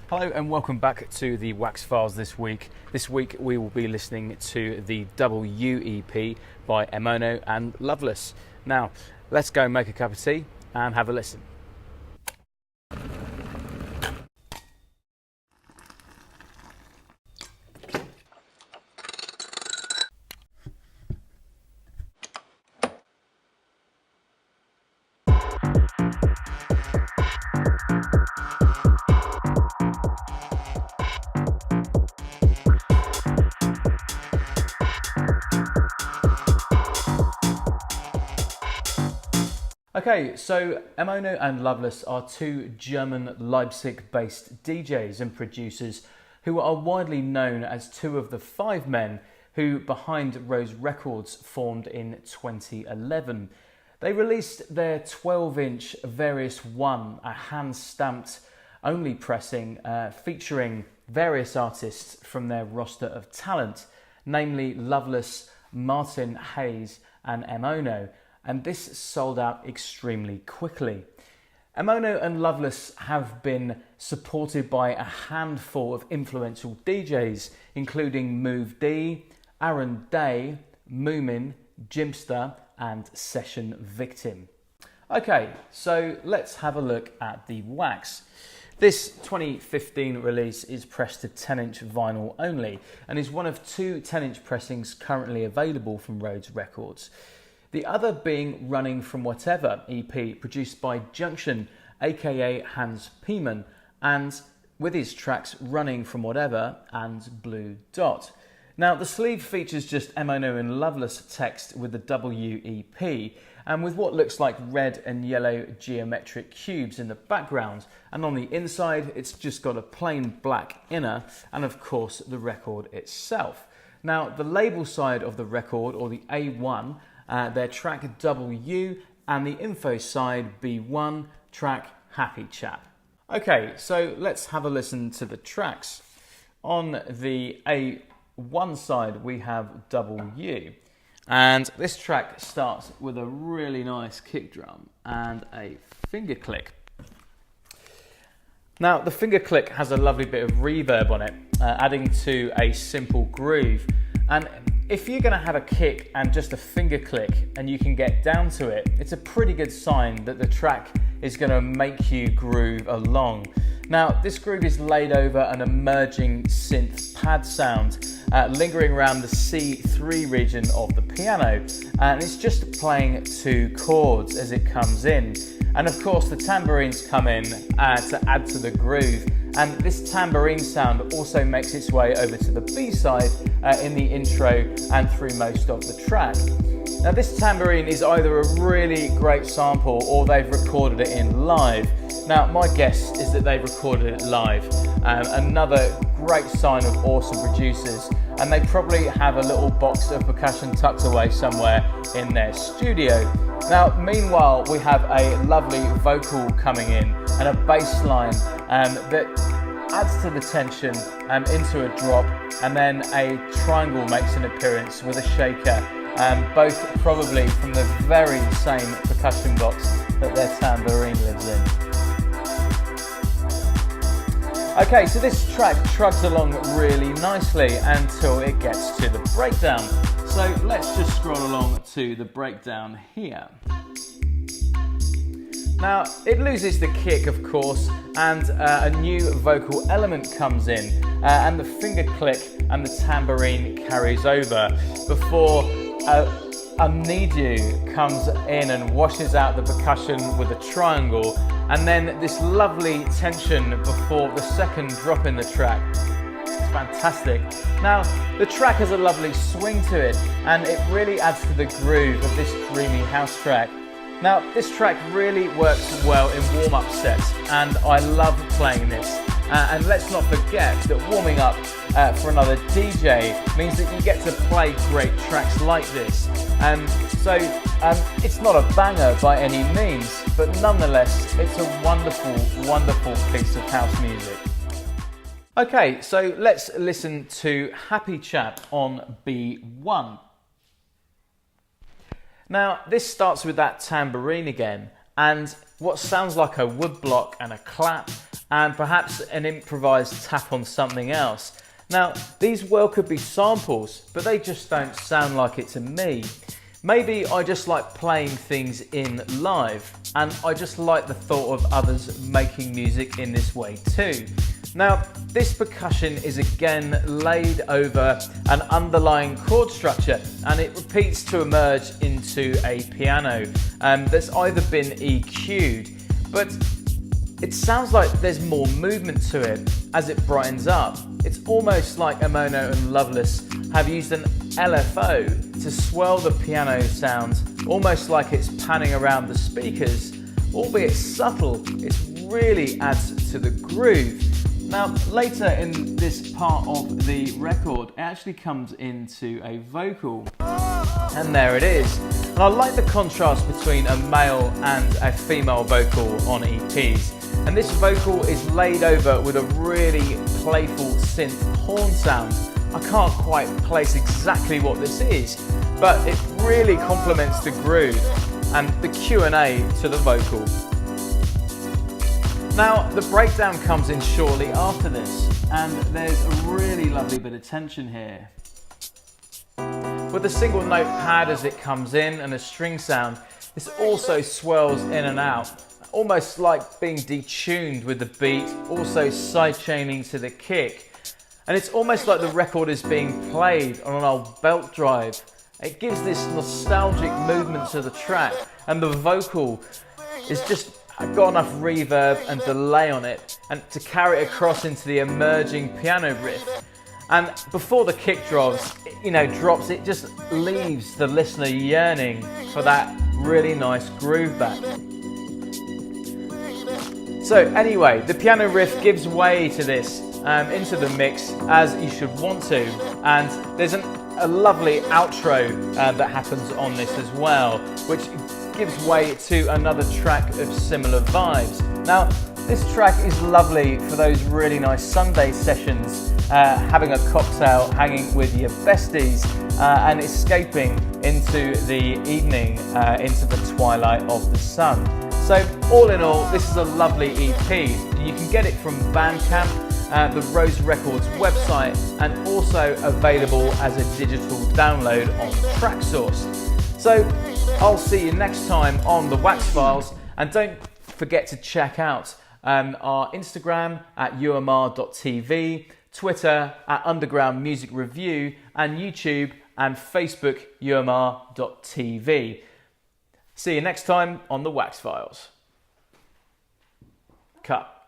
Hello and welcome back to the Wax Files this week. This week we will be listening to the WEP by M.ono and Luvless. Now, let's go make a cup of tea and have a listen. Okay, so M.ono and Luvless are two German Leipzig-based DJs and producers who are widely known as two of the five men who, behind Rose Records, formed in 2011. They released their 12-inch Various One, a hand-stamped only pressing featuring various artists from their roster of talent, namely Luvless, Martin Hayes and M.ono. And this sold out extremely quickly. M.ono and Luvless have been supported by a handful of influential DJs, including Move D, Aaron Day, Moomin, Jimster, and Session Victim. Okay, so let's have a look at the wax. This 2015 release is pressed to 10-inch vinyl only and is one of two 10-inch pressings currently available from Rose Records. The other being Running From Whatever EP, produced by Junction, aka Hans Piemann, and with his tracks Running From Whatever and Blue Dot. Now, the sleeve features just M.ono and Luvless text with the WEP, and with what looks like red and yellow geometric cubes in the background, and on the inside it's just got a plain black inner, and of course the record itself. Now, the label side of the record, or the A1, their track W, and the info side B1, track Happy Chap. Okay, so let's have a listen to the tracks. On the A1 side we have W, and this track starts with a really nice kick drum and a finger click. Now, the finger click has a lovely bit of reverb on it, adding to a simple groove. And if you're going to have a kick and just a finger click and you can get down to it, it's a pretty good sign that the track is going to make you groove along. Now, this groove is laid over an emerging synth pad sound, lingering around the C3 region of the piano, and it's just playing two chords as it comes in. And of course the tambourines come in to add to the groove, and this tambourine sound also makes its way over to the B-side in the intro and through most of the track. Now, this tambourine is either a really great sample or they've recorded it in live. Now, my guess is that they've recorded it live. Another great sign of awesome producers, and they probably have a little box of percussion tucked away somewhere in their studio. Now, meanwhile, we have a lovely vocal coming in and a bass line that adds to the tension into a drop, and then a triangle makes an appearance with a shaker, both probably from the very same percussion box that their tambourine lives in. Okay, so this track trucks along really nicely until it gets to the breakdown. So let's just scroll along to the breakdown here. Now, it loses the kick, of course, and a new vocal element comes in, and the finger click and the tambourine carries over before a Need You comes in and washes out the percussion with a triangle, and then this lovely tension before the second drop in the track. It's fantastic. Now, the track has a lovely swing to it, and it really adds to the groove of this dreamy house track. Now, this track really works well in warm-up sets, and I love playing this. And let's not forget that warming up for another DJ means that you get to play great tracks like this. So it's not a banger by any means, but nonetheless, it's a wonderful, wonderful piece of house music. Okay, so let's listen to Happy Chap on B1. Now, this starts with that tambourine again, and what sounds like a woodblock and a clap, and perhaps an improvised tap on something else. Now, these well could be samples, but they just don't sound like it to me. Maybe I just like playing things in live, and I just like the thought of others making music in this way too. Now, this percussion is again laid over an underlying chord structure, and it repeats to emerge into a piano that's either been EQ'd, but it sounds like there's more movement to it as it brightens up. It's almost like M.ono and Luvless have used an LFO to swell the piano sound, almost like it's panning around the speakers. Albeit subtle, it really adds to the groove. Now, later in this part of the record, it actually comes into a vocal. And there it is. And I like the contrast between a male and a female vocal on EPs. And this vocal is laid over with a really playful synth horn sound. I can't quite place exactly what this is, but it really complements the groove and the Q&A to the vocal. Now, the breakdown comes in shortly after this, and there's a really lovely bit of tension here. With a single note pad as it comes in and a string sound, this also swells in and out, almost like being detuned with the beat, also sidechaining to the kick. And it's almost like the record is being played on an old belt drive. It gives this nostalgic movement to the track, and the vocal is just got enough reverb and delay on it and to carry it across into the emerging piano riff. And before the kick drops, it just leaves the listener yearning for that really nice groove back. So anyway, the piano riff gives way to this into the mix, as you should want to, and there's a lovely outro that happens on this as well, which gives way to another track of similar vibes. Now, this track is lovely for those really nice Sunday sessions, having a cocktail, hanging with your besties, and escaping into the evening, into the twilight of the sun. So all in all, this is a lovely EP. You can get it from Bandcamp, the Rose Records website, and also available as a digital download on Tracksource. So I'll see you next time on the Wax Files, and don't forget to check out our Instagram at umr.tv, Twitter at Underground Music Review, and YouTube and Facebook umr.tv. See you next time on the Wax Files. Cut.